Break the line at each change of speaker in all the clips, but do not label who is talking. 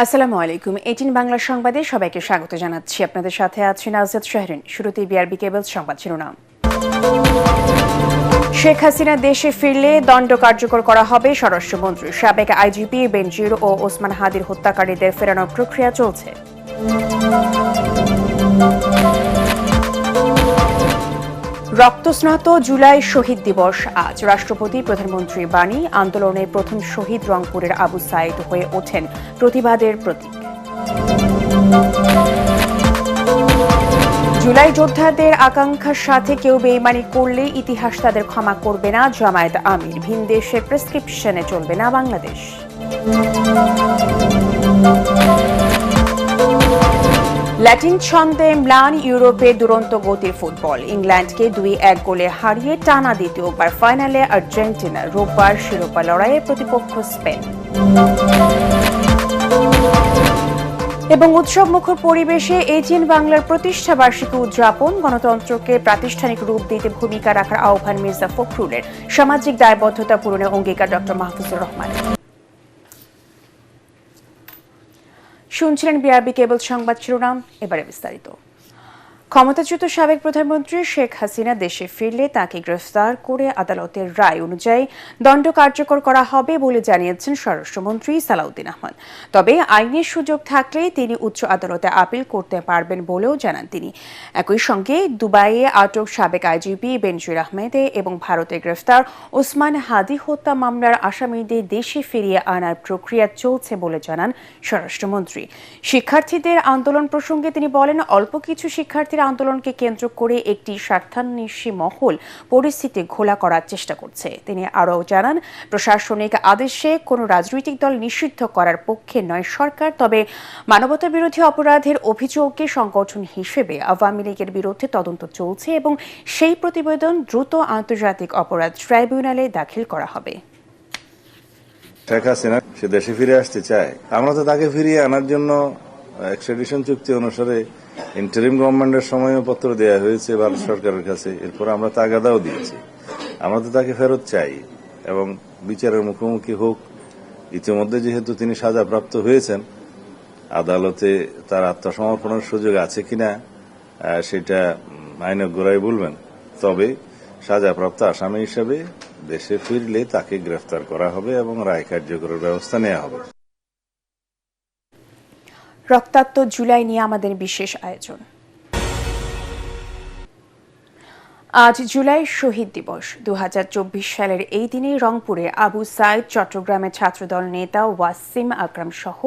আসসালামু আলাইকুম। 18 বাংলা সংবাদে সবাইকে স্বাগত জানাচ্ছি। আপনাদের সাথে আছি নাজরাত শাহরিন। শুরুতে বিআরবি কেবলস সংবাদ শিরোনাম। শেখ হাসিনা দেশে ফিরলে দণ্ড কার্যকর করা হবে স্বরাষ্ট্রমন্ত্রী। সাবেক আইজিপি বেনজির ও ওসমান হাদির হত্যাকারীদের ফেরানোর প্রক্রিয়া চলছে। রক্তস্নাত জুলাই শহীদ দিবস আজ। রাষ্ট্রপতি প্রধানমন্ত্রীর বাণী। আন্দোলনে প্রথম শহীদ রংপুরের আবু সাইদ হয়ে ওঠেন প্রতিবাদের প্রতীক। জুলাই যোদ্ধাদের আকাঙ্ক্ষার সাথে কেউ বেইমানি করলে ইতিহাস তাদের ক্ষমা করবে না জামায়াত আমির। ভিন দেশের প্রেসক্রিপশনে চলবে না বাংলাদেশ। ল্যাটিন ছন্দে ম্লান ইউরোপে দুরন্ত গতির ফুটবল। ইংল্যান্ডকে 2-1 গোলে হারিয়ে টানা দ্বিতীয়বার ফাইনালে আর্জেন্টিনা। রোববার শিরোপা লড়াইয়ের প্রতিপক্ষ স্পেন। এবং উৎসবমুখর পরিবেশে 18 বাংলার প্রতিষ্ঠা বার্ষিকী উদযাপন। গণতন্ত্রকে প্রাতিষ্ঠানিক রূপ দিতে ভূমিকা রাখার আহ্বান মির্জা ফখরুলের। সামাজিক দায়বদ্ধতা পূরণে অঙ্গীকার ডক্টর মাহফুজুর রহমানের। শুনছিলেন বিআরবি কেবল সংবাদ শিরোনাম, এবারে বিস্তারিত। ক্ষমতাচ্যুত সাবেক প্রধানমন্ত্রী শেখ হাসিনা দেশে ফিরলে তাকে গ্রেফতার করে আদালতের রায় অনুযায়ী দণ্ড কার্যকর করা হবে বলে জানিয়েছেন স্বরাষ্ট্রমন্ত্রী সালাউদ্দিন আহমদ। তবে আইনের সুযোগ থাকলে তিনি উচ্চ আদালতে আপিল করতে পারবেন বলেও জানান তিনি। একই সঙ্গে দুবাইয়ে আটক সাবেক আইজিপি বেনজির আহমেদ এবং ভারতে গ্রেফতার ওসমান হাদি হত্যা মামলার আসামিদের দেশে ফিরিয়ে আনার প্রক্রিয়া চলছে বলে জানান স্বরাষ্ট্রমন্ত্রী। শিক্ষার্থীদের আন্দোলন প্রসঙ্গে তিনি বলেন, অল্প কিছু শিক্ষার্থীরা আন্দোলনকে কেন্দ্র করে একটি স্বার্থান্বেষী মহল পরিস্থিতি ঘোলা করার চেষ্টা করছে। তিনি আরও জানান, প্রশাসনিক আদেশে কোনো রাজনৈতিক দল নিষিদ্ধ করার পক্ষে নয় সরকার। তবে মানবতা বিরোধী অপরাধের অভিযোগকে সংগঠন হিসেবে আওয়ামী লীগের বিরুদ্ধে তদন্ত চলছে এবং সেই প্রতিবেদন দ্রুত আন্তর্জাতিক অপরাধ ট্রাইব্যুনালে দাখিল করা হবে।
শেখ হাসিনা সে দেশে ফিরে আসতে চায়, আমরা তো তাকে ফিরিয়ে আনার জন্য এক্সট্রাডিশন চুক্তি অনুসারে ইন্টারিম গভর্নমেন্টের সময়পত্র দেওয়া হয়েছে ভারত সরকারের কাছে। এরপর আমরা তাগাদাও দিয়েছি। আমরা তো তাকে ফেরত চাই এবং বিচারের মুখোমুখি হোক। ইতিমধ্যে যেহেতু তিনি সাজাপ্রাপ্ত হয়েছেন, আদালতে তার আত্মসমর্পণের সুযোগ আছে কিনা সেটা আইনজ্ঞরাই বলবেন। তবে সাজাপ্রাপ্ত আসামি হিসেবে দেশে ফিরলে তাকে গ্রেফতার করা হবে এবং রায় কার্যকরের ব্যবস্থা নেওয়া হবে।
রক্তাক্ত জুলাই নিয়ে আমাদের বিশেষ আয়োজন। আজ জুলাই শহীদ দিবস। 2024 সালের এই দিনে রংপুরে আবু সাইদ, চট্টগ্রামের ছাত্রদল নেতা ওয়াসিম আকরাম সহ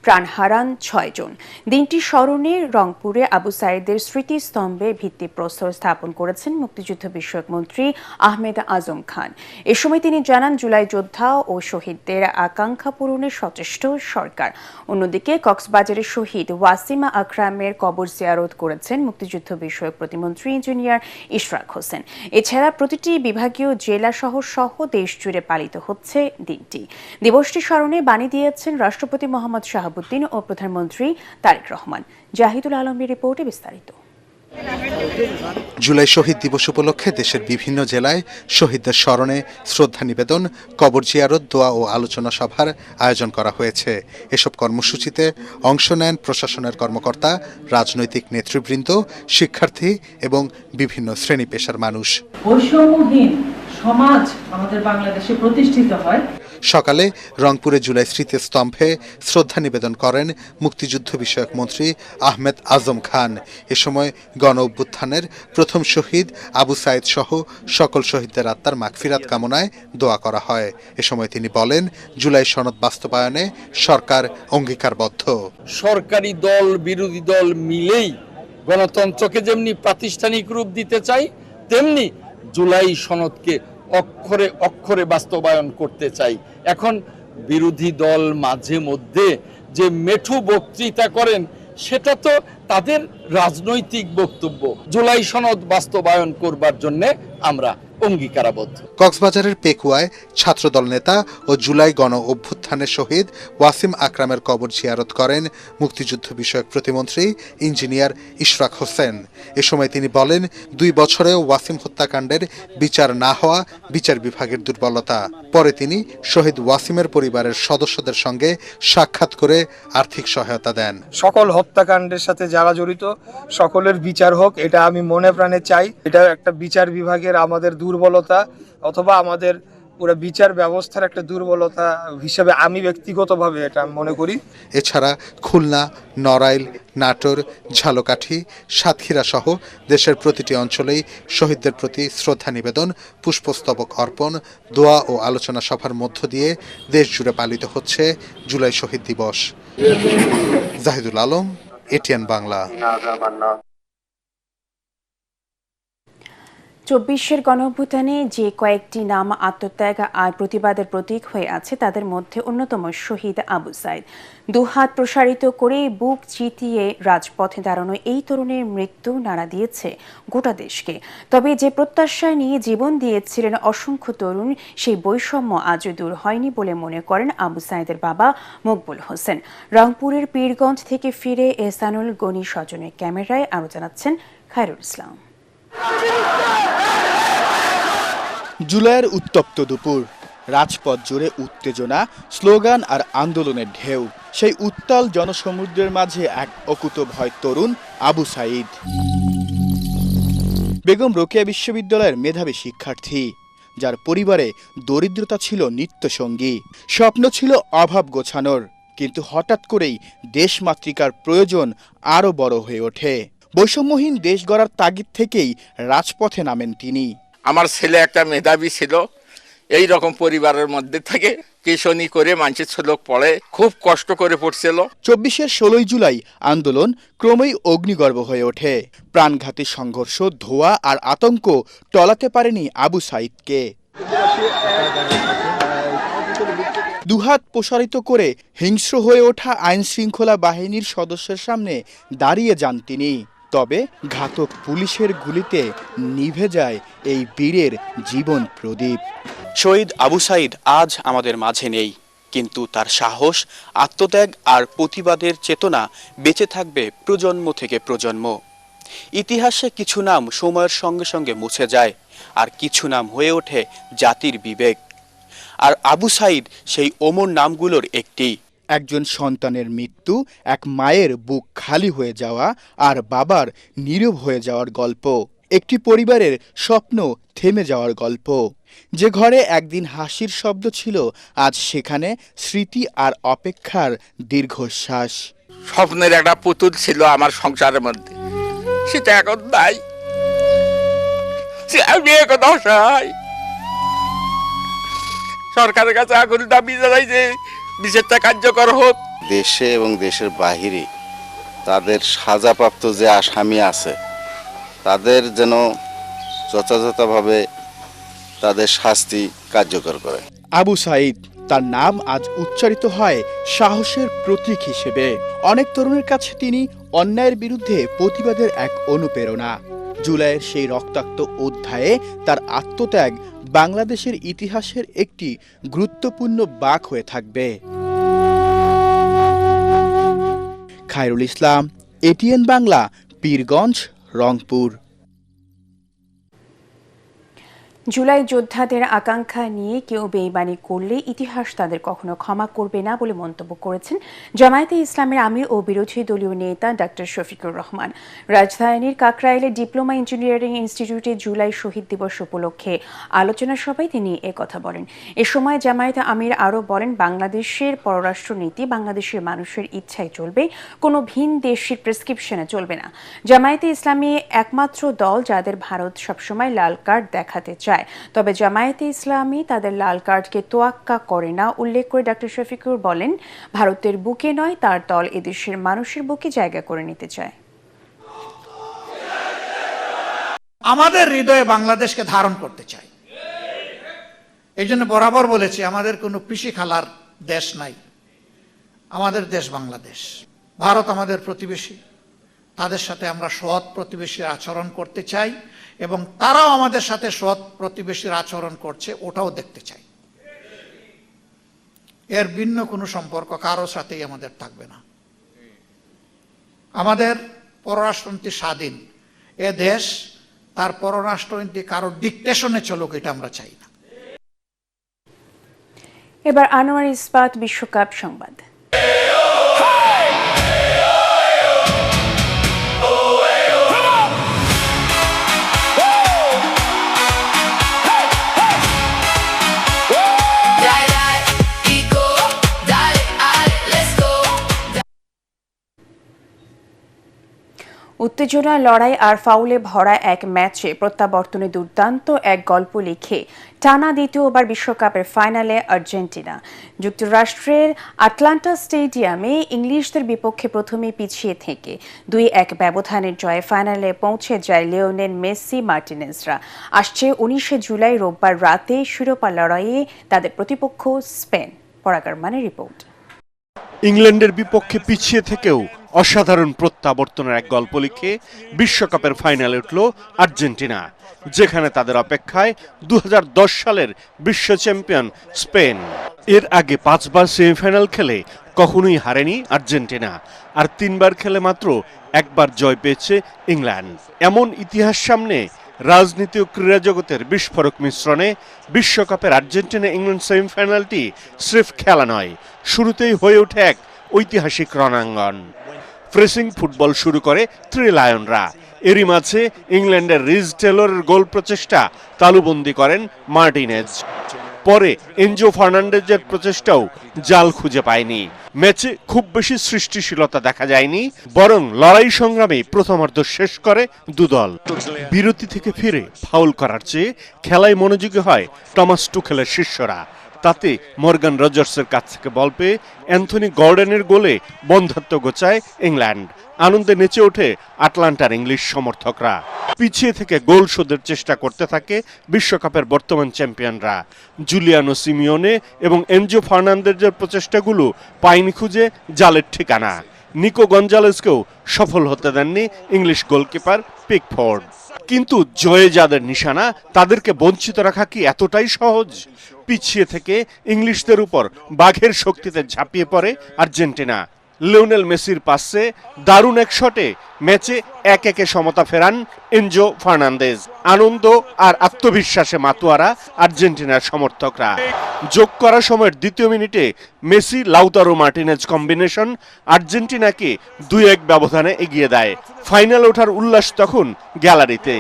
প্রাণ হারান 6 জন। দিনটি স্মরণে রংপুরে আবু সাইদের স্মৃতিস্তম্ভে ভিত্তিপ্রস্তর স্থাপন করেছেন মুক্তিযুদ্ধ বিষয়ক মন্ত্রী আহমেদ আজম খান। এ সময় তিনি জানান, জুলাই যোদ্ধা ও শহীদদের আকাঙ্ক্ষা পূরণে সচেষ্ট সরকার। অন্যদিকে কক্সবাজারের শহীদ ওয়াসিম আকরামের কবর জিয়ারত করেছেন মুক্তিযুদ্ধ বিষয়ক প্রতিমন্ত্রী ইঞ্জিনিয়ার ইশরাক হোসেন। এছাড়া প্রতিটি বিভাগীয় জেলা শহর সহ দেশ জুড়ে পালিত হচ্ছে দিনটি। দিবসটি স্মরণে বাণী দিয়েছেন রাষ্ট্রপতি মোহাম্মদ শাহাবুদ্দিন ও প্রধানমন্ত্রী তারেক রহমান। জাহিদুল আলমের রিপোর্টে বিস্তারিত।
জুলাই শহীদ দিবস উপলক্ষে দেশের বিভিন্ন জেলায় শহীদদের স্মরণে শ্রদ্ধা নিবেদন, কবর জিয়ারত, দোয়া ও আলোচনা সভার আয়োজন করা হয়েছে। এসব কর্মসূচিতে অংশ নেন প্রশাসনের কর্মকর্তা, রাজনৈতিক নেতৃবৃন্দ, শিক্ষার্থী এবং বিভিন্ন শ্রেণী পেশার মানুষ।
বৈষম্যহীন সমাজ আমাদের বাংলাদেশে প্রতিষ্ঠিত হয়।
সকালে রংপুরে জুলাই স্মৃতিস্তম্ভে শ্রদ্ধা নিবেদন করেন মুক্তিযুদ্ধ বিষয়ক মন্ত্রী আহমেদ আজম খান। এ সময় গণ অভ্যুত্থানের প্রথম শহীদ আবু সাইদ সহ সকল শহীদদের আত্মার মাগফিরাত কামনায় দোয়া করা হয়। এ সময় তিনি বলেন, জুলাই সনদ বাস্তবায়নে সরকার অঙ্গীকারবদ্ধ।
সরকারি দল বিরোধী দল মিলেই গণতন্ত্রকে যেমনি প্রাতিষ্ঠানিক রূপ দিতে চাই, তেমনি জুলাই সনদকে অক্ষরে অক্ষরে বাস্তবায়ন করতে চাই। এখন বিরোধী দল মাঝে মধ্যে যে মেঠু বক্তৃতা করেন, সেটা তো তাদের রাজনৈতিক বক্তব্য জুলাই সনদ বাস্তবায়ন করবার জন্য আমরা অঙ্গীকারাবদ্ধ।
কক্সবাজারের পেকুয়ায় ছাত্রদল নেতা ও জুলাই গণ অভ্যুত্থানের শহীদ ওয়াসিম আকরামের কবর জিয়ারত করেন মুক্তিযুদ্ধ বিষয়ক প্রতিমন্ত্রী ইঞ্জিনিয়ার ইশরাক হোসেন। এ সময় তিনি বলেন, 2 বছরেও ওয়াসিম হত্যাকাণ্ডের বিচার না হওয়া বিচার বিভাগের দুর্বলতা। পরে তিনি শহীদ ওয়াসিমের পরিবারের সদস্যদের সঙ্গে সাক্ষাৎ করে আর্থিক সহায়তা দেন।
সকল হত্যাকাণ্ডের সাথে যারা জড়িত সকলের বিচার হোক, এটা আমি মনে প্রাণে চাই। এটা একটা বিচার বিভাগের আমাদের দুর্বলতা অথবা আমাদের পুরো বিচার ব্যবস্থার একটা দুর্বলতা হিসেবে আমি ব্যক্তিগতভাবে এটা মনে করি।
এছাড়া খুলনা, নড়াইল, নাটোর, ঝালকাঠি, সাতক্ষীরা সহ দেশের প্রতিটি অঞ্চলেই শহীদদের প্রতি শ্রদ্ধা নিবেদন, পুষ্পস্তবক অর্পণ, দোয়া ও আলোচনা সভার মধ্য দিয়ে দেশ জুড়ে পালিত হচ্ছে জুলাই শহীদ দিবস। জাহিদুল আলম, এটিএন বাংলা।
24-এর গণঅভ্যুত্থানে যে কয়েকটি নাম আত্মত্যাগ আর প্রতিবাদের প্রতীক হয়ে আছে তাদের মধ্যে অন্যতম শহীদ আবু সাইদ। দুহাত প্রসারিত করে বুক চিতিয়ে রাজপথে দাঁড়ানো এই তরুণের মৃত্যু নাড়া দিয়েছে গোটা দেশকে। তবে যে প্রত্যাশায় নিয়ে জীবন দিয়েছিলেন অসংখ্য তরুণ, সেই বৈষম্য আজও দূর হয়নি বলে মনে করেন আবু সাইদের বাবা মকবুল হোসেন। রংপুরের পীরগঞ্জ থেকে ফিরে এহসানুল গনি স্বজনের ক্যামেরায় আরও জানাচ্ছেন খায়রুল ইসলাম।
জুলাইয়ের উত্তপ্ত দুপুর, রাজপথ জুড়ে উত্তেজনা, স্লোগান আর আন্দোলনের ঢেউ। সেই উত্তাল জনসমুদ্রের মাঝে এক অকুতোভয় তরুণ আবু সাইদ, বেগম রোকেয়া বিশ্ববিদ্যালয়ের মেধাবী শিক্ষার্থী, যার পরিবারে দরিদ্রতা ছিল নিত্যসঙ্গী। স্বপ্ন ছিল অভাব গোছানোর, কিন্তু হঠাৎ করেই দেশমাতৃকার প্রয়োজন আরও বড় হয়ে ওঠে। বৈষম্যহীন দেশ গড়ার তাগিদ থেকেই রাজপথে নামেন তিনি।
আমার ছেলে একটা মেধাবী ছিল, এই রকম পরিবারের মধ্যে থেকে টিউশনি করে মানুষের ছেলে পড়ে, খুব কষ্ট করে পড়ছিল।
24-এর 16 জুলাই আন্দোলন ক্রমেই অগ্নিগর্ভ হয়ে ওঠে। প্রাণঘাতী সংঘর্ষ, ধোঁয়া আর আতঙ্ক টলাতে পারেনি আবু সাইদকে। দুহাত প্রসারিত করে হিংস্র হয়ে ওঠা আইন শৃঙ্খলা বাহিনীর সদস্যের সামনে দাঁড়িয়ে যান তিনি। তবে ঘাতক পুলিশের গুলিতে নিভে যায় এই বীরের জীবন প্রদীপ।
শহীদ আবু সাইদ আজ আমাদের মাঝে নেই, কিন্তু তার সাহস, আত্মত্যাগ আর প্রতিবাদের চেতনা বেঁচে থাকবে প্রজন্ম থেকে প্রজন্ম। ইতিহাসে কিছু নাম সময়ের সঙ্গে সঙ্গে মুছে যায়, আর কিছু নাম হয়ে ওঠে জাতির বিবেক। আর আবু সাইদ সেই অমর নামগুলোর একটি।
একজন সন্তানের মৃত্যু, এক মায়ের বুক খালি হয়ে যাওয়া আর বাবার নীরব হয়ে যাওয়ার গল্প। একটি পরিবারের স্বপ্ন থেমে যাওয়ার গল্প। যে ঘরে একদিন হাসির শব্দ ছিল, আজ সেখানে স্মৃতি আর অপেক্ষার দীর্ঘশ্বাস।
স্বপ্নের একটা পুতুল ছিল আমার সংসারের মধ্যে, সেটা এখন নাই। আমি এখন অসহায়। সরকারের কাছে আগুন দাবি জানাইছে বিচারটা কার্যকর হোক।
দেশে এবং দেশের বাহিরে তাদের সাজাপ্রাপ্ত যে আসামি আছে তাদের যেন যথাযথভাবে তাদের শাস্তি কার্যকর করে।
আবু সাইদ, তার নাম আজ উচ্চারিত হয় সাহসের প্রতীক হিসেবে। অনেক তরুণের কাছে তিনি অন্যায়ের বিরুদ্ধে প্রতিবাদের এক অনুপ্রেরণা। জুলাইয়ের সেই রক্তাক্ত অধ্যায়ে তার আত্মত্যাগ বাংলাদেশের ইতিহাসের একটি গুরুত্বপূর্ণ বাঁক হয়ে থাকবে। খায়রুল ইসলাম, এটিএন বাংলা, পীরগঞ্জ, রংপুর।
জুলাই যোদ্ধাদের আকাঙ্ক্ষা নিয়ে কেউ বেইমানি করলে ইতিহাস তাদের কখনো ক্ষমা করবে না বলে মন্তব্য করেছেন জামায়াতে ইসলামের আমির ও বিরোধী দলীয় নেতা ডক্টর শফিকুর রহমান। রাজধানীর কাকরাইলে ডিপ্লোমা ইঞ্জিনিয়ারিং ইনস্টিটিউটে জুলাই শহীদ দিবস উপলক্ষে আলোচনা সভায় তিনি একথা বলেন। এ সময় জামায়াতে আমির আরও বলেন, বাংলাদেশের পররাষ্ট্রনীতি বাংলাদেশের মানুষের ইচ্ছায় চলবে, কোনো ভিন দেশের প্রেসক্রিপশনে চলবে না। জামায়াতে ইসলামী একমাত্র দল যাদের ভারত সবসময় লাল কার্ড দেখাতে চায়, তবে জামায়াতে ইসলামী তাদের লাল কার্ডকে তোয়াক্কা করে না। উল্লেখ করে ডক্টর শফিকুর বলেন, ভারতের বুকে নয়, তার দল এদেশের মানুষের বুকে জায়গা করে নিতে চায়।
আমাদের হৃদয়ে বাংলাদেশকে ধারণ করতে চাই। এই জন্য বরাবর বলেছি, আমাদের কোনো পিসি খালার দেশ নাই, আমাদের দেশ বাংলাদেশ। ভারত আমাদের প্রতিবেশী, তাদের সাথে আমরা সৎ প্রতিবেশীর আচরণ করতে চাই এবং তারাও আমাদের সাথে সৎ প্রতিবেশীর আচরণ করছে ওটাও দেখতে চাই। এর ভিন্ন কোনো সম্পর্ক কারোর সাথেই আমাদের থাকবে না। আমাদের পররাষ্ট্রনীতি স্বাধীন, এ দেশ তার পররাষ্ট্রনীতি কারো ডিকটেশনে চলুক, এটা আমরা চাই না।
এবার আনোয়ার ইস্পাত বিশ্বকাপ সংবাদ। উত্তেজনা, লড়াই আর ফাউলে ভরা এক ম্যাচে প্রত্যাবর্তনে দুর্দান্ত এক গল্প লিখে টানা দ্বিতীয়বার বিশ্বকাপের ফাইনালে আর্জেন্টিনা। যুক্তরাষ্ট্রের আটলান্টা স্টেডিয়ামে ইংলিশদের বিপক্ষে প্রথমেই পিছিয়ে থেকে 2-1 ব্যবধানের জয়ে ফাইনালে পৌঁছে যায় লিওনেল মেসি মার্টিনেজরা। আসছে 19 জুলাই রোববার রাতে শিরোপা লড়াইয়ে তাদের প্রতিপক্ষ স্পেন। পরাগার মানে রিপোর্ট।
ইংল্যান্ডের বিপক্ষে পিছিয়ে থেকেও অসাধারণ প্রত্যাবর্তনের এক গল্প লিখে বিশ্বকাপের ফাইনালে উঠল আর্জেন্টিনা, যেখানে তাদের অপেক্ষায় 2010 সালের বিশ্ব চ্যাম্পিয়ন স্পেন। এর আগে 5 বার সেমিফাইনাল খেলে কখনোই হারেনি আর্জেন্টিনা, আর 3 বার খেলে মাত্র 1 বার জয় পেয়েছে ইংল্যান্ড। এমন ইতিহাস সামনে রাজনীতি ও ক্রীড়া জগতের বিস্ফোরক মিশ্রণে বিশ্বকাপের আর্জেন্টিনা ইংল্যান্ড সেমিফাইনালটি স্রেফ খেলা নয়, শুরুতেই হয়ে ওঠে এক ঐতিহাসিক রণাঙ্গন। ফ্রেসিং ফুটবল শুরু করে থ্রি লায়নরা। এরই মাঝে ইংল্যান্ডের রিজ টেলরের গোল প্রচেষ্টা তালুবন্দী করেন মার্টিনেজ। পরে এনজো ফার্নান্ডেজের প্রচেষ্টাও জাল খুঁজে পায়নি। ম্যাচে খুব বেশি সৃষ্টিশীলতা দেখা যায়নি, বরং লড়াই সংগ্রামে প্রথমার্ধ শেষ করে দুদল। বিরতি থেকে ফিরে ফাউল করার চেয়ে খেলায় মনোযোগী হয় টমাস টুখেলের শিষ্যরা। তাতে মর্গান রজার্সের কাছ থেকে বল পেয়ে অ্যান্থনি গর্ডনের গোলে বন্ধ্যাত্ব গোছায় ইংল্যান্ড। আনন্দে নেচে ওঠে আটলান্টার ইংলিশ সমর্থকরা। পিছিয়ে থেকে গোল শোধের চেষ্টা করতে থাকে বিশ্বকাপের বর্তমান চ্যাম্পিয়নরা। জুলিয়ানো সিমিওনে এবং এনজো ফার্নান্দেজের প্রচেষ্টাগুলো পায়নি খুঁজে জালের ঠিকানা। নিকো গঞ্জালেসকেও সফল হতে দেননি ইংলিশ গোলকিপার পিকফোর্ড। কিন্তু জয়ে যাদের নিশানা, তাদেরকে বঞ্চিত রাখা কি এতটাই সহজ? পিছিয়ে থেকে ইংলিশদের উপর বাঘের শক্তিতে ঝাঁপিয়ে পড়ে আর্জেন্টিনা। লিওনেল মেসির পাসে দারুণ এক শটে ম্যাচে 1-1 সমতা ফেরান এনজো ফার্নান্দেজ। আনন্দ আর আত্মবিশ্বাসে মাতোয়ারা আর্জেন্টিনার সমর্থকরা। যোগ করা সময়ের 2 মিনিটে মেসি লাউতারো মার্টিনেজ কম্বিনেশন আর্জেন্টিনাকে 2-1 ব্যবধানে এগিয়ে দেয়। ফাইনাল ওঠার উল্লাস তখন গ্যালারিতে।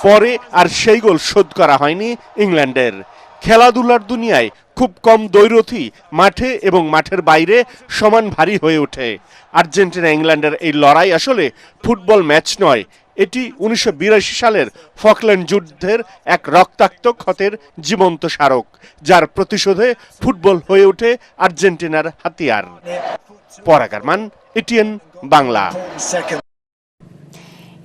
পরে আর সেই গোল শোধ করা হয়নি ইংল্যান্ডের। খেলাধুলার দুনিয়ায় খুব কম দ্বৈরথী মাঠে এবং মাঠের বাইরে সমান ভারী হয়ে ওঠে। আর্জেন্টিনা ইংল্যান্ডের এই লড়াই আসলে ফুটবল ম্যাচ নয়, এটি 1982 সালের ফকল্যান্ড যুদ্ধের এক রক্তাক্ত ক্ষতের জীবন্ত স্মারক, যার প্রতিশোধে ফুটবল হয়ে ওঠে আর্জেন্টিনার হাতিয়ার। পরাগার মান, এটিএন বাংলা।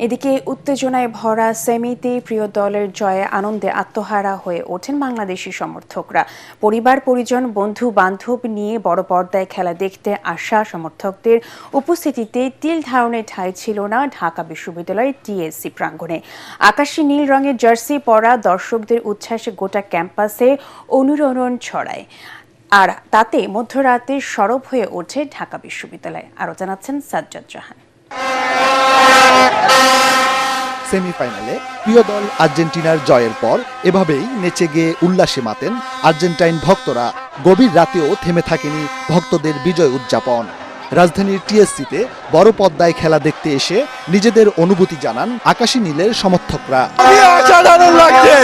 এদিকে উত্তেজনায় ভরা সেমিতে প্রিয় দলের জয়ে আনন্দে আত্মহারা হয়ে ওঠেন বাংলাদেশি সমর্থকরা। পরিবার পরিজন, বন্ধু বান্ধব নিয়ে বড় পর্দায় খেলা দেখতে আসা সমর্থকদের উপস্থিতিতে তিল ধারণের ঠাঁই ছিল না ঢাকা বিশ্ববিদ্যালয়ের টিএসসি প্রাঙ্গণে। আকাশী নীল রঙের জার্সি পরা দর্শকদের উচ্ছ্বাসে গোটা ক্যাম্পাসে অনুরণন ছড়ায়, আর তাতে মধ্যরাতে সরব হয়ে ওঠে ঢাকা বিশ্ববিদ্যালয়। আরও জানাচ্ছেন সাজ্জাদ জাহান।
সেমিফাইনালে প্রিয় দল আর্জেন্টিনার জয়ের পর এভাবেই নেচে গিয়ে উল্লাসে মাতেন আর্জেন্টাইন ভক্তরা। গভীর রাতেও থেমে থাকেনি ভক্তদের বিজয় উদযাপন। রাজধানীর টিএসসিতে বড় পর্দায় খেলা দেখতে এসে নিজেদের অনুভূতি জানান আকাশী নীলের সমর্থকরা।
অসাধারণ লাগছে,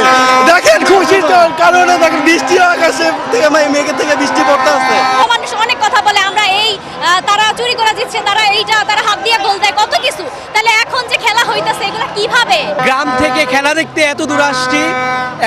দেখেন খুশির কারণে দেখেন বৃষ্টি আকাশে থেকে মেঘে থেকে বৃষ্টি পড়তে আছে।
মানুষ অনেক কথা বলে আমরা এই তারা চুরি করে দিচ্ছে, তারা এইটা তারা হাত দিয়ে গোল দেয়, কত কিছু। তাহলে এখন যে খেলা হইতাছে এগুলো কিভাবে?
গ্রাম থেকে খেলা দেখতে এত দূর আসছি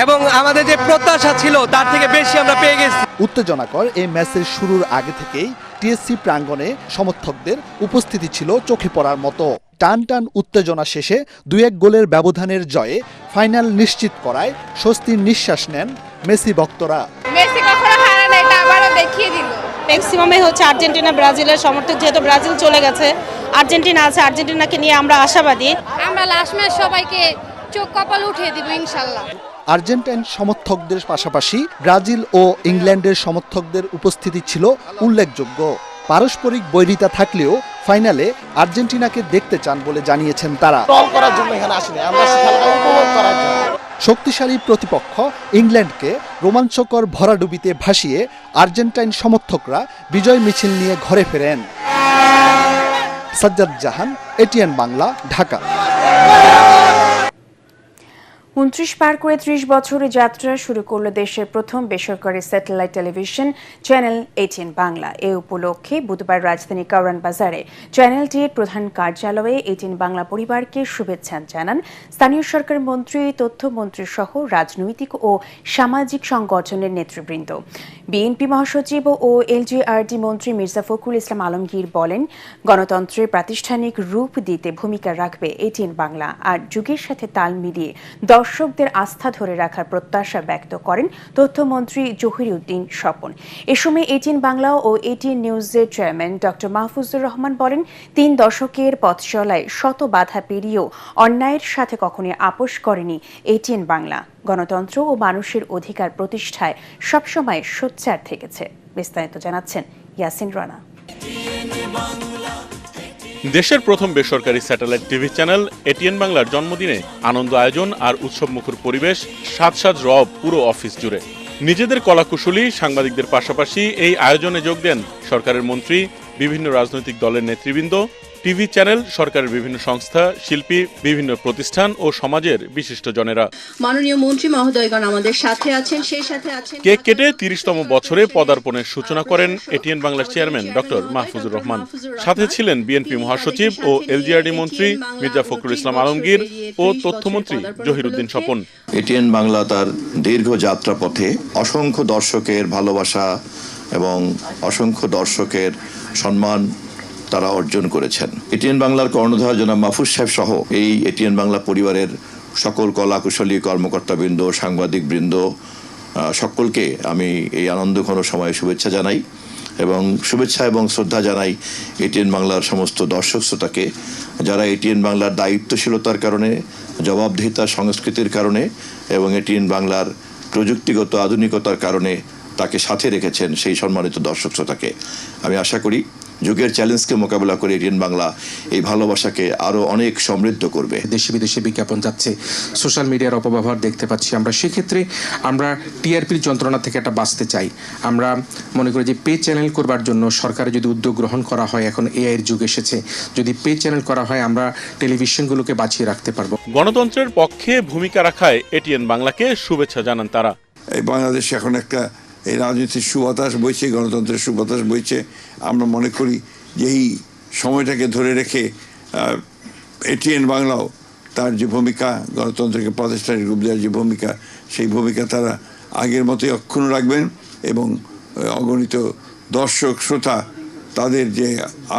এবং আমাদের যে প্রত্যাশা ছিল তার থেকে বেশি আমরা পেয়ে গেছি।
উত্তেজনাকর এই ম্যাচের শুরুর আগে থেকেই টিএসসি প্রাঙ্গণে সমর্থকদের উপস্থিতি ছিল চোখে পড়ার মতো। টান টান উত্তেজনা শেষে 2-1 গোলের ব্যবধানের জয়ে ফাইনাল নিশ্চিত করায় স্বস্তির নিঃশ্বাস নেন মেসি ভক্তরা।
মেসি কখনো হারে না, এটা আবারও দেখিয়ে দিল।
ম্যাক্সিমামে হচ্ছে আর্জেন্টিনা ব্রাজিলের সমর্থক, যেহেতু ব্রাজিল চলে গেছে, আর্জেন্টিনা আছে, আর্জেন্টিনাকে নিয়ে আমরা আশাবাদী।
আমরা লাস্ট ম্যাচ সবাইকে চোখ কপাল উঠিয়ে দিব ইনশাল্লাহ।
আর্জেন্টাইন সমর্থকদের পাশাপাশি ব্রাজিল ও ইংল্যান্ডের সমর্থকদের উপস্থিতি ছিল উল্লেখযোগ্য। পারস্পরিক বৈরিতা থাকলেও ফাইনালে আর্জেন্টিনাকে দেখতে চান বলে জানিয়েছেন তারা। শক্তিশালী প্রতিপক্ষ ইংল্যান্ডকে রোমাঞ্চকর ভরাডুবিতে ভাসিয়ে আর্জেন্টাইন সমর্থকরা বিজয় মিছিল নিয়ে ঘরে ফেরেন। সাজ্জাদ জাহান, এটিএন বাংলা, ঢাকা।
29 পার করে 30 বছরের যাত্রা শুরু করল দেশের প্রথম বেসরকারি satellite television channel ATN Bangla. এ উপলক্ষে বুধবার রাজধানী কারওয়ান বাজারে চ্যানেলটির প্রধান কার্যালয়ে এটিএন বাংলা পরিবারকে শুভেচ্ছা জানান স্থানীয় সরকার মন্ত্রী, তথ্যমন্ত্রী সহ রাজনৈতিক ও সামাজিক সংগঠনের নেতৃবৃন্দ। বিএনপি মহাসচিব ও এলজিআরডি মন্ত্রী মির্জা ফখরুল ইসলাম আলমগীর বলেন, গণতন্ত্রের প্রাতিষ্ঠানিক রূপ দিতে ভূমিকা রাখবে এটিএন বাংলা, আর যুগের সাথে তাল মিলিয়ে দর্শকদের আস্থা ধরে রাখার প্রত্যাশা ব্যক্ত করেন তথ্যমন্ত্রী জহিরুদ্দিন স্বপন। এ সময় এটিএন বাংলা ও এটিএন নিউজের চেয়ারম্যান ডক্টর মাহফুজুর রহমান বলেন, 3 দশকের পথ চলায় শত বাধা পেরিয়েও অন্যায়ের সাথে কখনোই আপোষ করেনি এটিএন বাংলা। গণতন্ত্র ও মানুষের অধিকার প্রতিষ্ঠায় সবসময় সোচ্চার থেকেছে। বিস্তারিত জানাচ্ছেন ইয়াসিন রানা।
দেশের প্রথম বেসরকারি স্যাটেলাইট টিভি চ্যানেল এটিএন বাংলার জন্মদিনে আনন্দ আয়োজন আর উৎসবমুখর পরিবেশ, সাজ রব পুরো অফিস জুড়ে। নিজেদের কলাকুশলী সাংবাদিকদের পাশাপাশি এই আয়োজনে যোগ দেন সরকারের মন্ত্রী, বিভিন্ন রাজনৈতিক দলের নেতৃবৃন্দ, টিভি চ্যানেল, সরকারের বিভিন্ন সংস্থা, শিল্পী, বিভিন্ন প্রতিষ্ঠান ও সমাজের বিশিষ্টজনেরা।
মাননীয় মন্ত্রী মহোদয়গণ আমাদের সাথে আছেন, সেই সাথে আছেন।
কেক কেটে 30তম বছরে পদার্পণের সূচনা করেন এটিএন বাংলার চেয়ারম্যান ডক্টর মাহফুজুর রহমান। সাথে ছিলেন বিএনপি মহাসচিব ও এলজিআরডি মন্ত্রী মির্জা ফখরুল ইসলাম আলমগীর ও তথ্যমন্ত্রী জহিরুদ্দিন স্বপন।
এটিএন বাংলা তার দীর্ঘ যাত্রাপথে অসংখ্য দর্শকের ভালোবাসা এবং অসংখ্য দর্শকের সম্মান তারা অর্জন করেছেন। এটিএন বাংলার কর্ণধার জনাব মাহফুজ সাহেব সহ এই এটিএন বাংলা পরিবারের সকল কলাকুশলী কর্মকর্তাবৃন্দ, সাংবাদিকবৃন্দ, সকলকে আমি এই আনন্দঘন সময়ে শুভেচ্ছা জানাই এবং শুভেচ্ছা এবং শ্রদ্ধা জানাই এটিএন বাংলার সমস্ত দর্শক শ্রোতাকে, যারা এটিএন বাংলার দায়িত্বশীলতার কারণে, জবাবদিহিতার সংস্কৃতির কারণে এবং এটিএন বাংলার প্রযুক্তিগত আধুনিকতার কারণে তাকে সাথে রেখেছেন। সেই সম্মানিত দর্শক শ্রোতাকে আমি আশা করি যুগের চ্যালেঞ্জকে মোকাবেলা করে এটিএন বাংলা এই ভালোবাসাকে আরো অনেক সমৃদ্ধ করবে।
দেশে বিদেশে বিজ্ঞাপন যাচ্ছে, সোশ্যাল মিডিয়ার অপব্যবহার দেখতে পাচ্ছি আমরা। সেক্ষেত্রে আমরা টিআরপির যন্ত্রণা থেকে একটা বাঁচতে চাই। আমরা মনে করি যে পে চ্যানেল করবার জন্য সরকারের যদি উদ্যোগ গ্রহণ করা হয়, এখন এআইয়ের যুগ এসেছে, যদি পে চ্যানেল করা হয় আমরা টেলিভিশনগুলোকে বাঁচিয়ে রাখতে পারবো।
গণতন্ত্রের পক্ষে ভূমিকা রাখায় এটিএন বাংলাকে শুভেচ্ছা জানান তারা।
এই বাংলাদেশে এখন একটা এই রাজনীতির সুবাতাস বইছে, গণতন্ত্রের সুবাতাস বইছে। আমরা মনে করি যে এই সময়টাকে ধরে রেখে এটিএন বাংলাও তার যে ভূমিকা, গণতন্ত্রকে প্রাতিষ্ঠানিক রূপ দেওয়ার যে ভূমিকা, সেই ভূমিকা তারা আগের মতোই অক্ষুণ্ণ রাখবেন এবং অগণিত দর্শক শ্রোতা তাদের যে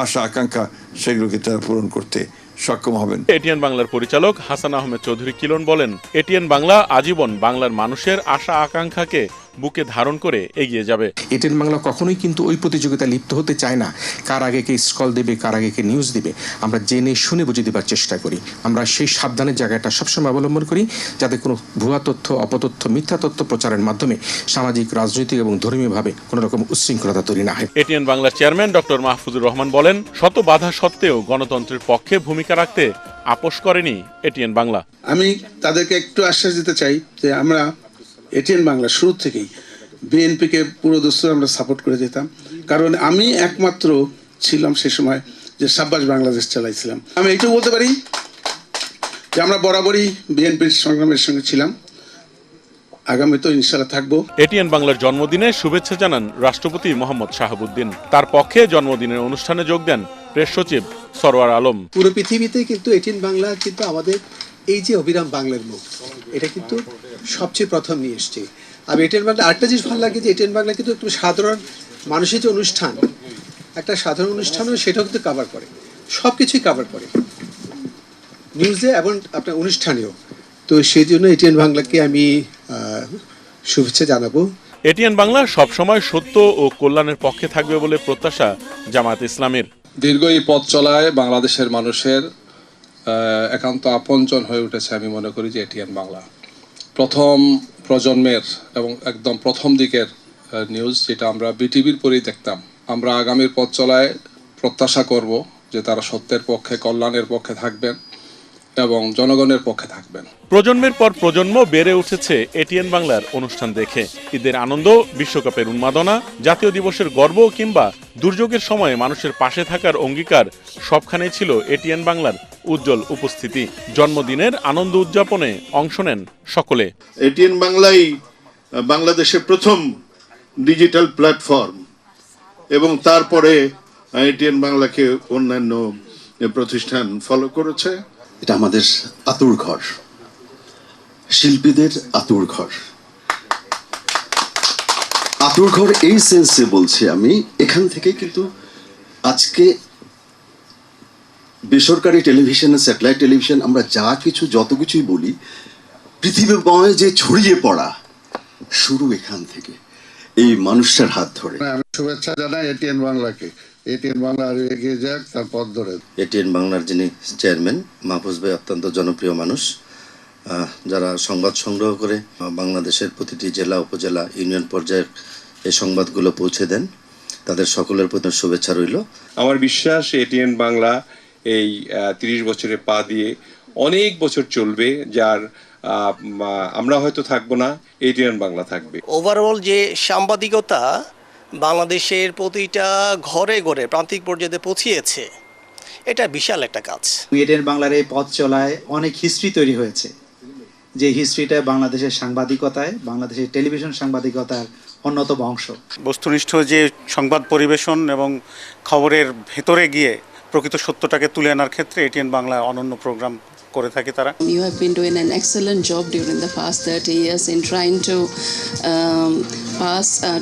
আশা আকাঙ্ক্ষা সেগুলোকে তারা পূরণ করতে সক্ষম হবেন।
এটিএন বাংলার পরিচালক হাসান আহমেদ চৌধুরী কিলন বলেন, এটিএন বাংলা আজীবন বাংলার মানুষের আশা আকাঙ্ক্ষাকে বুকে ধারণ করে এগিয়ে যাবে।
এটিএন বাংলা কখনোই কিন্তু ওই প্রতিযোগিতায় লিপ্ত হতে চায় না, কার আগে কে স্কল দেবে, কার আগে কে নিউজ দিবে। আমরা জেনে শুনে বুঝে দেবার চেষ্টা করি। আমরা সেই সাবধানের জায়গাটা সবসময় অবলম্বন করি, যাতে কোনো ভুয়া তথ্য, অপতথ্য, মিথ্যা তথ্য প্রচারের মাধ্যমে সামাজিক, রাজনৈতিক এবং ধর্মীয়ভাবে কোনো রকম উচ্ছৃঙ্খলতা তৈরি না হয়।
এটিএন বাংলার চেয়ারম্যান ডক্টর মাহফুজুর রহমান বলেন, শত বাধা সত্ত্বেও গণতন্ত্রের পক্ষে ভূমিকা রাখতে আপোষ করেনি এটিএন বাংলা।
আমি তাদেরকে একটু আশ্বাস দিতে চাই যে আমরা এটিএন বাংলা শুরু থেকেই বিএনপিকে পুরো দস্তুর আমরা সাপোর্ট করে যেতাম, কারণ আমি একমাত্র ছিলাম সে সময় যে সাব্বাস বাংলাদেশ চালাইছিলাম। আমি এইটুকু বলতে পারি যে আমরা বরাবরই বিএনপির সংগ্রামের সঙ্গে ছিলাম, আগামীতেও ইনশাআল্লাহ থাকবো।
এটিএন বাংলার জন্মদিনে শুভেচ্ছা জানান রাষ্ট্রপতি মোহাম্মদ শাহাবুদ্দিন। তার পক্ষে জন্মদিনের অনুষ্ঠানে যোগ দেন প্রেস সচিব সরওয়ার আলম।
পুরো পৃথিবীতে কিন্তু এটিএন বাংলা কিন্তু আমাদের এই যে অবিরাম বাংলার মুখ, এটা কিন্তু সবচেয়ে প্রথম নিয়ে এসছে। আর এটিএন বাংলা আরেকটা জিনিস ভালো লাগে যে এটিএন বাংলা কিন্তু একটু সাধারণ মানুষের যে অনুষ্ঠান, একটা সাধারণ অনুষ্ঠানও সেটাও কিন্তু কাভার করে, সব কিছুই কাভার করে, নিউজে এবং আপনার অনুষ্ঠানেও। তো সেই জন্য এটিএন বাংলাকে আমি শুভেচ্ছা জানাবো।
এটিএন বাংলা সবসময় সত্য ও কল্যাণের পক্ষে থাকবে বলে প্রত্যাশা জামায়াত ইসলামীর।
দীর্ঘ এই পথ চলায় বাংলাদেশের মানুষের একান্ত আপনজন হয়ে উঠেছে আমি মনে করি যে এটিএন বাংলা। প্রথম প্রজন্মের এবং একদম প্রথম দিকের নিউজ যেটা আমরা বিটিভির পরেই দেখতাম, আমরা আগামীর পথ চলায় প্রত্যাশা করব যে তারা সত্যের পক্ষে, কল্যাণের পক্ষে থাকবেন এবং জনগণের পক্ষে থাকবেন।
প্রজন্মের পর প্রজন্ম বেড়ে উঠেছে এটিএন বাংলার অনুষ্ঠান দেখে। ঈদের আনন্দ, বিশ্বকাপের উন্মাদনা, জাতীয় দিবসের গর্ব কিংবা দুর্যোগের সময়ে মানুষের পাশে থাকার অঙ্গীকার সবখানেই ছিল এটিএন বাংলার উজ্জ্বল উপস্থিতি। জন্মদিনের আনন্দ উদযাপনে অংশ নেন সকলে।
এটিএন বাংলাই বাংলাদেশের প্রথম ডিজিটাল প্ল্যাটফর্ম এবং তারপরে এটিএন বাংলাকে অন্যান্য প্রতিষ্ঠান ফলো করেছে।
এটা আমাদের আতুর ঘর, শিল্পীদের আতুর ঘর। আতুর ঘর এই সেন্সে বলছি আমি, এখান থেকে কিন্তু আজকে বেসরকারি টেলিভিশন, স্যাটেলাইট টেলিভিশন, আমরা যা কিছু যত কিছুই বলি, পৃথিবীময় যে ছড়িয়ে পড়া শুরু এখান থেকে, এই মানুষটার হাত ধরে।
আমি শুভেচ্ছা জানাই এটিএন বাংলাকে। এটিএন বাংলা আরো এগিয়ে যাক, তার পথ ধরে।
এটিএন বাংলার যিনি চেয়ারম্যান মাহফুজ ভাই অত্যন্ত জনপ্রিয় মানুষ, যারা সংবাদ সংগ্রহ করে বাংলাদেশের প্রতিটি জেলা, উপজেলা, ইউনিয়ন পর্যায়ে এই সংবাদগুলো পৌঁছে দেন, তাদের সকলের প্রতি শুভেচ্ছা রইল।
আমার বিশ্বাস এটিএন বাংলা এই 30 বছরে পা দিয়ে অনেক বছর চলবে, যার আমরা হয়তো থাকবো না, এটিএন বাংলা থাকবে।
ওভারঅল যে সাংবাদিকতা বাংলাদেশের প্রতিটা ঘরে ঘরে প্রান্তিক পর্যায়ে পৌঁছিয়েছে, এটা বিশাল একটা কাজ।
এটিএন বাংলার এই পথ চলায় অনেক হিস্ট্রি তৈরি হয়েছে, যে হিস্ট্রিটা বাংলাদেশের সাংবাদিকতায়, বাংলাদেশের টেলিভিশন সাংবাদিকতার অন্যতম অংশ।
বস্তুনিষ্ঠ যে সংবাদ পরিবেশন এবং খবরের ভেতরে গিয়ে প্রকৃত সত্যটাকে তুলে আনার ক্ষেত্রে এটিএন বাংলা অনন্য প্রোগ্রাম করে থাকে তারা।
You have been doing an excellent job during the past 30 years in trying to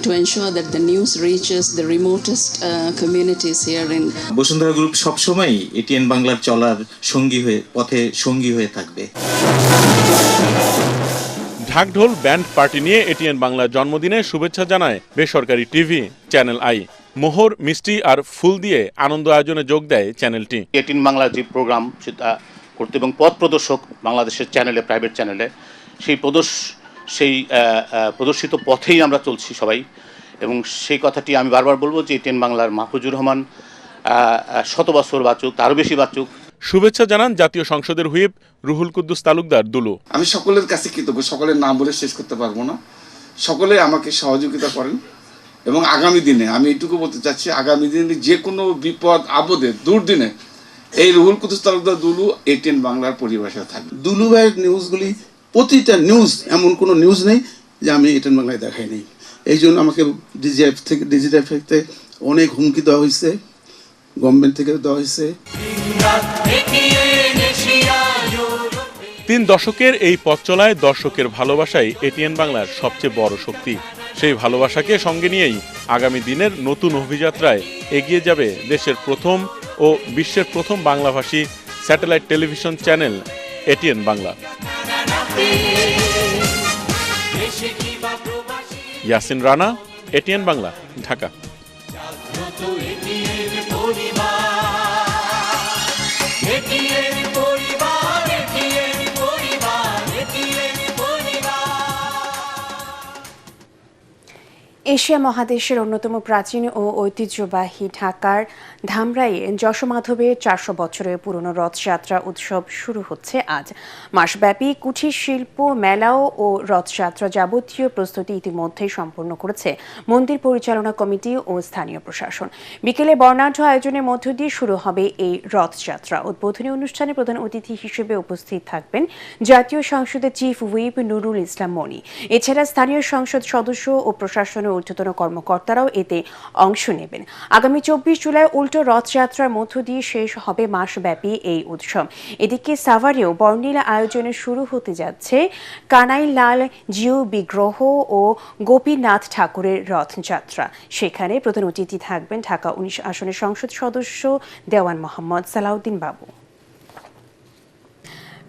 to ensure that the news reaches the remotest communities here in
Bashundhara group সবসময় এটিএন বাংলার চলার পথে সঙ্গী হয়ে থাকবে।
ঢাকঢোল ব্যান্ড পার্টি নিয়ে এটিএন বাংলার জন্মদিনে শুভেচ্ছা জানায় বেসরকারি টিভি চ্যানেল আই। মোহর, মিষ্টি আর ফুল দিয়ে আনন্দ আয়োজনে যোগ দেয় চ্যানেলটি।
এটিএন বাংলার যে প্রোগ্রাম সেটা করতে এবং পথ প্রদর্শক বাংলাদেশের চ্যানেলে, প্রাইভেট চ্যানেলে, সেই প্রদর্শিত পথেই আমরা চলছি সবাই। এবং সেই কথাটি আমি বারবার বলবো যে এটিএন বাংলার মাহফুজুর রহমান 100 বছর বাঁচুক, আরও বেশি বাঁচুক।
শুভেচ্ছা জানান জাতীয় সংসদের হুইপ রুহুল কুদ্দুস তালুকদার দুলু।
আমি সকলের কাছে কৃতজ্ঞ, সকলের নাম বলে শেষ করতে পারবো না। সকলে আমাকে সহযোগিতা করেন এবং আগামী দিনে আমি এইটুকু বলতে চাচ্ছি, আগামী দিনে যে কোনো বিপদ আপদে দুর্দিনে এই রুহুল কুদ্দুস তালুকদার দুলু এটিএন বাংলার পরিবেশে থাকবে। দুলু ভাইয়ের নিউজগুলি, প্রতিটা নিউজ, এমন কোনো নিউজ নেই যে আমি এটিএন বাংলায় দেখাই নেই। এই জন্য আমাকে ডিজিটাল থেকে অনেক হুমকি দেওয়া হয়েছে, গভর্নমেন্ট থেকে দেওয়া হয়েছে।
3 দশকের এই পথ চলায় দর্শকের ভালোবাসাই এটিএন বাংলার সবচেয়ে বড় শক্তি। সেই ভালোবাসাকে সঙ্গে নিয়েই আগামী দিনের নতুন অভিযাত্রায় এগিয়ে যাবে দেশের প্রথম ও বিশ্বের প্রথম বাংলাভাষী satellite television channel ATN Bangla. Yasin Rana, ATN Bangla, Dhaka.
Asia মহাদেশের অন্যতম প্রাচীন ও ঐতিহ্যবাহী ঢাকার ধামরাইয়ে যশোমাধবের 400 বছরের পুরনো রথযাত্রা উৎসব শুরু হচ্ছে আজ। মাসব্যাপী কুঠির শিল্প মেলাও ও রথযাত্রা যাবতীয় প্রস্তুতি ইতিমধ্যেই সম্পন্ন করেছে মন্দির পরিচালনা কমিটি ও স্থানীয় প্রশাসন। বিকেলে বর্ণাঢ্য আয়োজনের মধ্য দিয়ে শুরু হবে এই রথযাত্রা। উদ্বোধনী অনুষ্ঠানে প্রধান অতিথি হিসেবে উপস্থিত থাকবেন জাতীয় সংসদের চিফ হুইপ নুরুল ইসলাম মনি। এছাড়া স্থানীয় সংসদ সদস্য ও প্রশাসনের ঊর্ধ্বতন কর্মকর্তারাও এতে অংশ নেবেন। আগামী 24 জুলাই উল্টো রথযাত্রার মধ্য দিয়ে শেষ হবে মাসব্যাপী এই উৎসব। এদিকে সাভারেও বর্ণিল আয়োজনে শুরু হতে যাচ্ছে কানাইলাল জিউ বিগ্রহ ও গোপীনাথ ঠাকুরের রথযাত্রা। সেখানে প্রধান অতিথি থাকবেন ঢাকা 19 আসনের সংসদ সদস্য দেওয়ান মোহাম্মদ সালাউদ্দিন বাবু।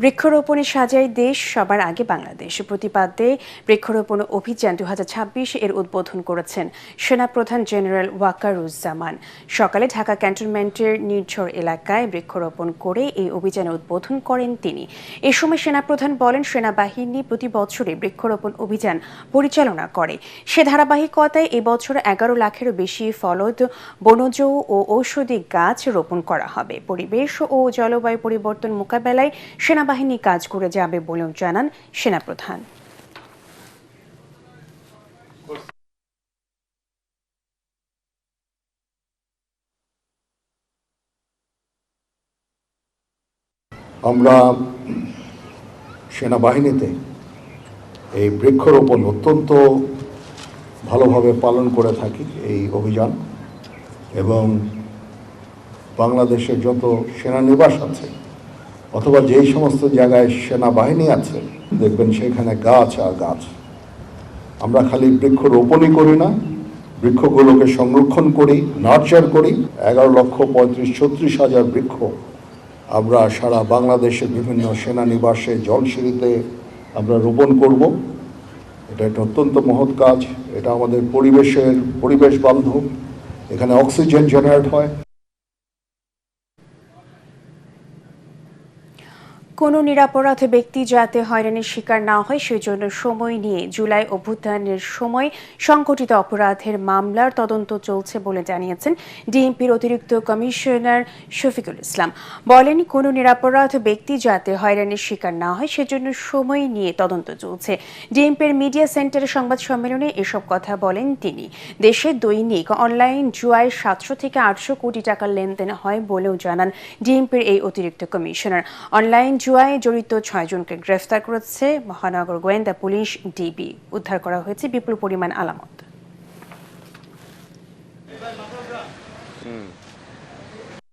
বৃক্ষরোপণে সাজায় দেশ, সবার আগে বাংলাদেশ প্রতিপাদ্যে বৃক্ষরোপণ অভিযান 2026 এর উদ্বোধন করেছেন সেনাপ্রধান জেনারেল ওয়াকারুজ্জামান। সকালে ঢাকা ক্যান্টনমেন্টের নির্ঝর এলাকায় বৃক্ষরোপণ করে এই অভিযানের উদ্বোধন করেন তিনি। এ সময় সেনাপ্রধান বলেন, সেনাবাহিনী প্রতি বছরে বৃক্ষরোপণ অভিযান পরিচালনা করে। সে ধারাবাহিকতায় এবছর 11 লাখেরও বেশি ফলদ, বনজ ও ঔষধি গাছ রোপণ করা হবে। পরিবেশ ও জলবায়ু পরিবর্তন মোকাবেলায় সেনাবাহিনী কাজ করে যাবে বলেও জানান সেনাপ্রধান।
আমরা সেনাবাহিনীতে এই বৃক্ষরোপণ অত্যন্ত ভালোভাবে পালন করে থাকি এই অভিযান, এবং বাংলাদেশের যত সেনানিবাস আছে অথবা যেই সমস্ত জায়গায় সেনাবাহিনী আছে দেখবেন সেখানে গাছ আর গাছ। আমরা খালি বৃক্ষরোপণই করি না, বৃক্ষগুলোকে সংরক্ষণ করি, নার্চার করি। 11,35,36,000 বৃক্ষ আমরা সারা বাংলাদেশের বিভিন্ন সেনানিবাসে, জলসিঁড়িতে আমরা রোপণ করব। এটা একটা অত্যন্ত মহৎ কাজ। এটা আমাদের পরিবেশ বান্ধব। এখানে অক্সিজেন জেনারেট হয়।
কোনো নিরপরাধ ব্যক্তি যাতে হয়রানির শিকার না হয় সেজন্য সময় নিয়ে জুলাই অভ্যুত্থানের সময় সংঘটিত অপরাধের মামলার তদন্ত চলছে বলে জানিয়েছেন ডিএমপির অতিরিক্ত কমিশনার শফিকুল ইসলাম। বলেন, কোনো নিরপরাধ ব্যক্তি যাতে হয়রানির শিকার না হয় সেজন্য সময় নিয়ে তদন্ত চলছে। ডিএমপির মিডিয়া সেন্টারে সংবাদ সম্মেলনে এসব কথা বলেন তিনি। দেশে দৈনিক অনলাইন জুয়ায় 700 থেকে 800 কোটি টাকার লেনদেন হয় বলেও জানান ডিএমপির এই অতিরিক্ত কমিশনার। অনলাইন জুয়ায় জড়িত 6 জনকে গ্রেফতার করেছে মহানগর গোয়েন্দা পুলিশ ডিবি। উদ্ধার করা হয়েছে বিপুল পরিমাণ আলামত।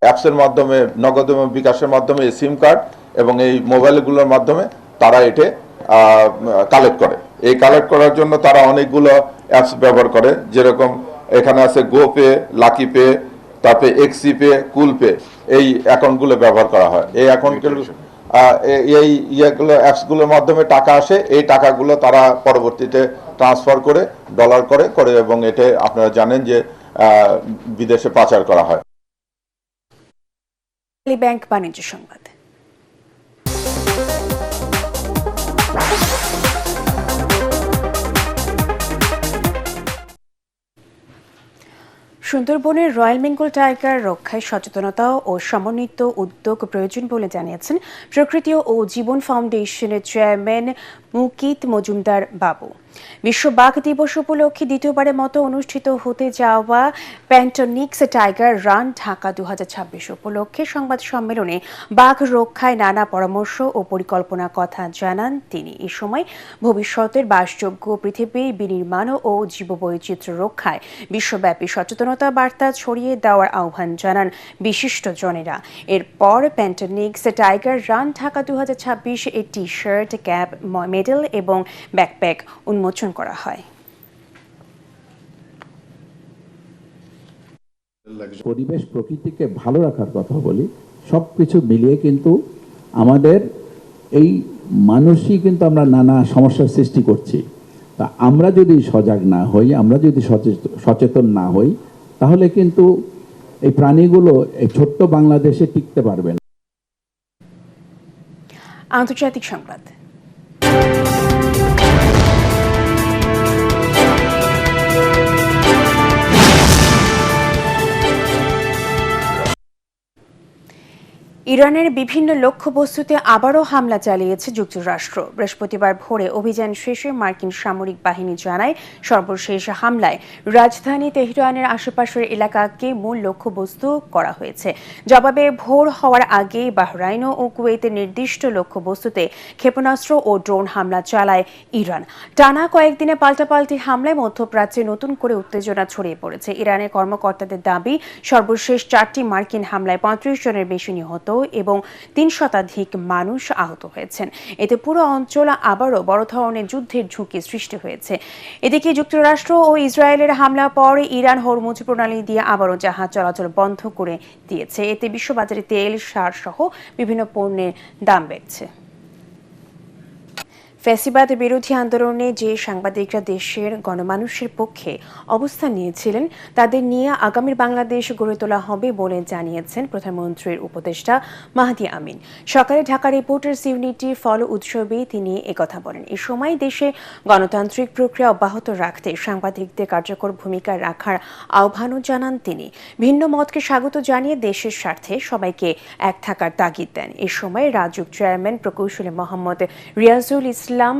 অ্যাপসের মাধ্যমে, নগদ এবং বিকাশের মাধ্যমে, সিম কার্ড এবং এই মোবাইলগুলোর মাধ্যমে তারা এটা কালেক্ট করে। এই কালেক্ট করার জন্য তারা অনেকগুলো অ্যাপস ব্যবহার করে, যেরকম এখানে আছে গোপে, লাকি পে, তারপরে এক্সি পে, কুল পে। এই অ্যাকাউন্টগুলো ব্যবহার করা হয়। এই অ্যাকাউন্টগুলো এই অ্যাপসগুলোর মাধ্যমে টাকা আসে। এই টাকাগুলো তারা পরবর্তীতে ট্রান্সফার করে ডলার করে এবং এটা আপনারা জানেন যে বিদেশে পাচার করা হয়।
ব্যাংক বাণিজ্য সংবাদ। সুন্দরবনের রয়্যাল বেঙ্গল টাইগার রক্ষায় সচেতনতা ও সমন্বিত উদ্যোগ প্রয়োজন বলে জানিয়েছেন প্রকৃতি ও জীবন ফাউন্ডেশনের চেয়ারম্যান মুকিত মজুমদার বাবু। বিশ্ব বাঘ দিবস উপলক্ষে দ্বিতীয়বারের মতো অনুষ্ঠিত হতে যাওয়া প্যান্টনিক্স টাইগার রান ঢাকা 2026 উপলক্ষে সংবাদ সম্মেলনে বাঘ রক্ষায় নানা পরামর্শ ও পরিকল্পনার কথা জানান তিনি। এ সময় ভবিষ্যতের বাসযোগ্য পৃথিবী বিনির্মাণ ও জীববৈচিত্র্য রক্ষায় বিশ্বব্যাপী সচেতনতা বার্তা ছড়িয়ে দেওয়ার আহ্বান জানান বিশিষ্টজনেরা। এরপর প্যান্টনিক্স টাইগার রান ঢাকা 2026 এর টি শার্ট, ক্যাপ, মেডেল এবং ব্যাকপ্যাক উন্মোচন করা হয়।
পরিবেশ প্রকৃতিকে ভালো রাখার কথা বলি, সবকিছু মিলিয়ে কিন্তু আমাদের এই মানুষই কিন্তু আমরা নানা সমস্যার সৃষ্টি করছি। তা আমরা যদি সজাগ না হই, আমরা যদি সচেতন না হই, তাহলে কিন্তু এই প্রাণীগুলো এই ছোট্ট বাংলাদেশে টিকতে পারবে না।
আন্তর্জাতিক সংবাদ। ইরানের বিভিন্ন লক্ষ্যবস্তুতে আবারও হামলা চালিয়েছে যুক্তরাষ্ট্র। বৃহস্পতিবার ভোরে অভিযান শেষে মার্কিন সামরিক বাহিনী জানায়, সর্বশেষ হামলায় রাজধানী তেহরানের আশেপাশের এলাকাকে মূল লক্ষ্যবস্তু করা হয়েছে। জবাবে ভোর হওয়ার আগে বাহরাইন ও কুয়েতের নির্দিষ্ট লক্ষ্যবস্তুতে ক্ষেপণাস্ত্র ও ড্রোন হামলা চালায় ইরান। টানা কয়েকদিনে পাল্টাপাল্টি হামলায় মধ্যপ্রাচ্যে নতুন করে উত্তেজনা ছড়িয়ে পড়েছে। ইরানের কর্মকর্তাদের দাবি, সর্বশেষ 4টি মার্কিন হামলায় 35 জনের বেশি নিহত এবং 3 শতাধিক মানুষ আহত হয়েছেন। এতে পুরো অঞ্চল আবারও বড় ধরনের যুদ্ধের ঝুঁকি সৃষ্টি হয়েছে। এদিকে যুক্তরাষ্ট্র ও ইসরায়েলের হামলার পর ইরান হরমুজ প্রণালী দিয়ে আবারও জাহাজ চলাচল বন্ধ করে দিয়েছে। এতে বিশ্ববাজারে তেল, সার সহ বিভিন্ন পণ্যের দাম বেড়েছে। ফ্যাসিবাদ বিরোধী আন্দোলনে যে সাংবাদিকরা দেশের গণমানুষের পক্ষে অবস্থান নিয়েছিলেন তাদের নিয়ে আগামীর বাংলাদেশ গড়ে তোলা হবে বলে জানিয়েছেন প্রধানমন্ত্রীর উপদেষ্টা মাহদি আমিন। সকালে ঢাকা রিপোর্টার্স ইউনিটি ফল উৎসবে তিনি একথা বলেন। এ সময় দেশে গণতান্ত্রিক প্রক্রিয়া অব্যাহত রাখতে সাংবাদিকদের কার্যকর ভূমিকা রাখার আহ্বানও জানান তিনি। ভিন্ন মতকে স্বাগত জানিয়ে দেশের স্বার্থে সবাইকে এক থাকার তাগিদ দেন। এ সময় রাজউক চেয়ারম্যান প্রকৌশলী মোহাম্মদ রিয়াজুল ইসলাম,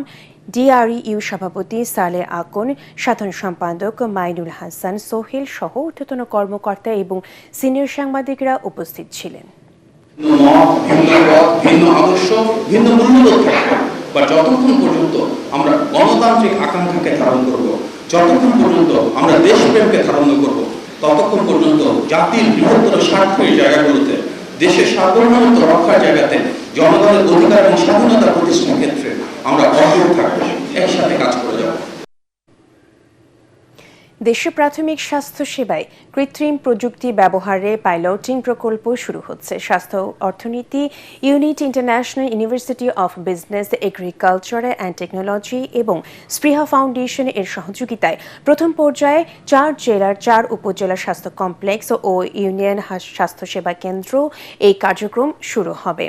ডিআরইউ সভাপতি সালে আকন, সাধারণ সম্পাদক মাইনুল হাসান সোহেল সহ ঊর্ধ্বতন কর্মকর্তা এবং সিনিয়র সাংবাদিকরা উপস্থিত ছিলেন।
ভিন্ন আদর্শ, ভিন্ন মূল্যবোধ বা যতক্ষণ পর্যন্ত আমরা গণতান্ত্রিক আকাঙ্ক্ষাকে ধারণ করব, যতক্ষণ পর্যন্ত আমরা দেশপ্রেমকে ধারণ করব, ততক্ষণ পর্যন্ত জাতির বৃহত্তর স্বার্থের জায়গাগুলোতে, দেশের সার্বভৌমত্ব রক্ষার জায়গাতে, জনগণের অধিকার এবং স্বাধীনতা প্রতিষ্ঠার ক্ষেত্রে আমরা অটল থাকবো, একসাথে কাজ করে যাব।
দেশে প্রাথমিক স্বাস্থ্য সেবায় কৃত্রিম প্রযুক্তি ব্যবহারে পাইলটিং প্রকল্প শুরু হচ্ছে। স্বাস্থ্য অর্থনীতি unit, international university of business, agriculture and technology এবং স্পৃহা ফাউন্ডেশন এর সহযোগিতায় প্রথম পর্যায়ে 4 জেলার 4 উপজেলা স্বাস্থ্য কমপ্লেক্স ও ইউনিয়ন স্বাস্থ্যসেবা কেন্দ্র এই কার্যক্রম শুরু হবে।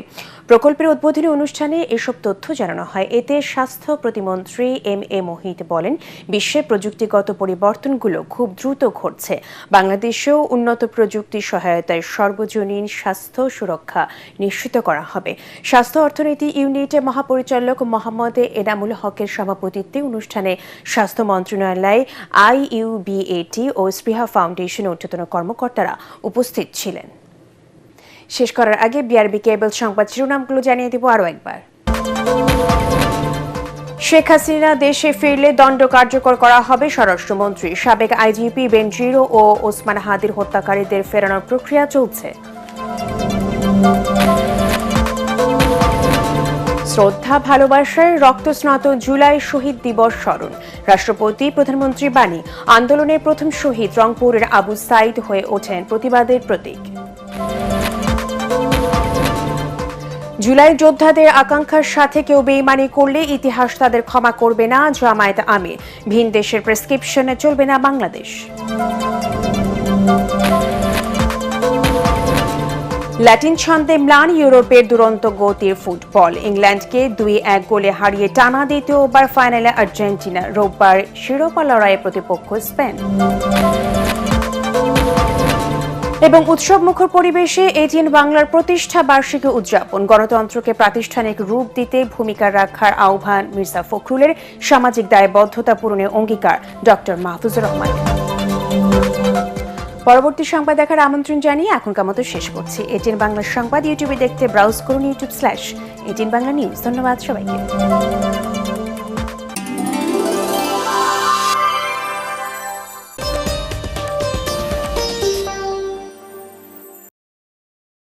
প্রকল্পের উদ্বোধনী অনুষ্ঠানে এসব তথ্য জানানো হয়। এতে স্বাস্থ্য প্রতিমন্ত্রী এম.এ. মোহিত বলেন, বিশ্বে প্রযুক্তিগত পরিবর্তনগুলো খুব দ্রুত ঘটছে। বাংলাদেশেও উন্নত প্রযুক্তি সহায়তায় সর্বজনীন স্বাস্থ্য সুরক্ষা নিশ্চিত করা হবে। স্বাস্থ্য অর্থনীতি ইউনিটের মহাপরিচালক মোহাম্মদ এনামুল হকের সভাপতিত্বে অনুষ্ঠানে স্বাস্থ্য মন্ত্রণালয়, IUBAT ও স্পৃহা ফাউন্ডেশন ঊর্ধ্বতন কর্মকর্তারা উপস্থিত ছিলেন। শেষ করার আগে বিআরবি কেবল সংবাদ শিরোনামগুলো জানিয়ে দেব আরও একবার। শেখ হাসিনা দেশে ফিরলে দণ্ড কার্যকর করা হবে, স্বরাষ্ট্রমন্ত্রী। সাবেক আইজিপি বেনজিরো ও ওসমান হাদির হত্যাকারীদের ফেরানোর প্রক্রিয়া চলছে। শ্রদ্ধা ভালোবাসার রক্তস্নাত জুলাই শহীদ দিবস স্মরণ। রাষ্ট্রপতি প্রধানমন্ত্রী বাণী। আন্দোলনের প্রথম শহীদ রংপুরের আবু সাইদ হয়ে ওঠেন প্রতিবাদের প্রতীক। জুলাই যোদ্ধাদের আকাঙ্ক্ষার সাথে কেউ বেইমানি করলে ইতিহাস তাদের ক্ষমা করবে না, জামায়াত আমির। ভিন দেশের প্রেসক্রিপশনে চলবে না বাংলাদেশ। ল্যাটিন ছন্দে ম্লান ইউরোপের দুরন্ত গতির ফুটবল। ইংল্যান্ডকে 2-1 গোলে হারিয়ে টানা দ্বিতীয়বার ফাইনালে আর্জেন্টিনা। রোববার শিরোপা লড়াইয়ে প্রতিপক্ষ স্পেন। এবং উৎসব মুখর পরিবেশে এটিএন বাংলার প্রতিষ্ঠা বার্ষিকী উদযাপন। গণতন্ত্রকে প্রাতিষ্ঠানিক রূপ দিতে ভূমিকা রাখার আহ্বান মির্জা ফখরুলের। সামাজিক দায়বদ্ধতা পূরণের অঙ্গীকার ডক্টর মাহফুজুর রহমান। পরবর্তী সংবাদ দেখার আমন্ত্রণ জানিয়ে এখনকার মতো শেষ করছি। এটিএন বাংলার সংবাদ ইউটিউবে দেখতে ব্রাউজ করুন youtube/এটিএন বাংলা নিউজ। ধন্যবাদ সবাইকে।